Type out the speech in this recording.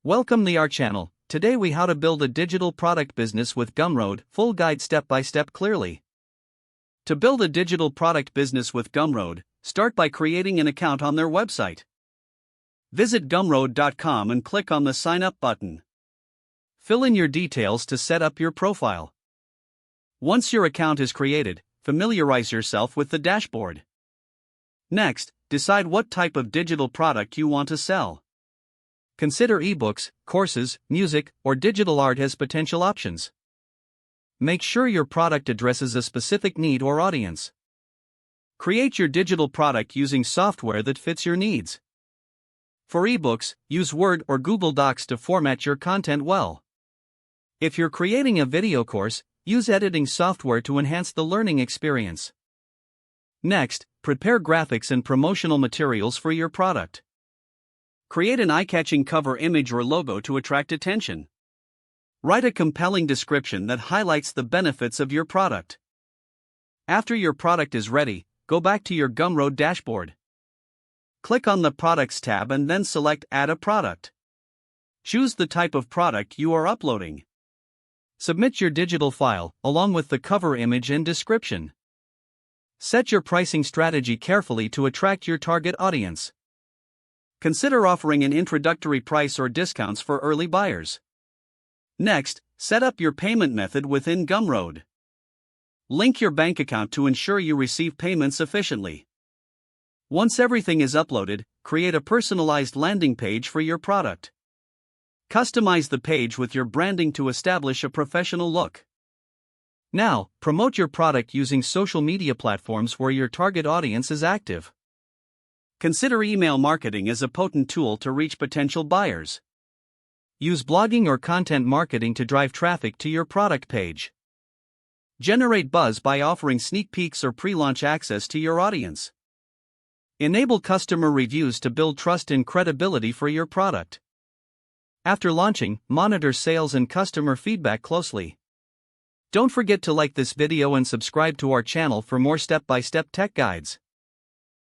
Welcome to our channel. Today we how to build a digital product business with Gumroad, full guide step by step clearly. To build a digital product business with Gumroad, start by creating an account on their website. Visit gumroad.com and click on the sign up button. Fill in your details to set up your profile. Once your account is created, familiarize yourself with the dashboard. Next, decide what type of digital product you want to sell. Consider ebooks, courses, music, or digital art as potential options. Make sure your product addresses a specific need or audience. Create your digital product using software that fits your needs. For ebooks, use Word or Google Docs to format your content well. If you're creating a video course, use editing software to enhance the learning experience. Next, prepare graphics and promotional materials for your product. Create an eye-catching cover image or logo to attract attention. Write a compelling description that highlights the benefits of your product. After your product is ready, go back to your Gumroad dashboard. Click on the Products tab and then select Add a Product. Choose the type of product you are uploading. Submit your digital file, along with the cover image and description. Set your pricing strategy carefully to attract your target audience. Consider offering an introductory price or discounts for early buyers. Next, set up your payment method within Gumroad. Link your bank account to ensure you receive payments efficiently. Once everything is uploaded, create a personalized landing page for your product. Customize the page with your branding to establish a professional look. Now, promote your product using social media platforms where your target audience is active. Consider email marketing as a potent tool to reach potential buyers. Use blogging or content marketing to drive traffic to your product page. Generate buzz by offering sneak peeks or pre-launch access to your audience. Enable customer reviews to build trust and credibility for your product. After launching, monitor sales and customer feedback closely. Don't forget to like this video and subscribe to our channel for more step-by-step tech guides.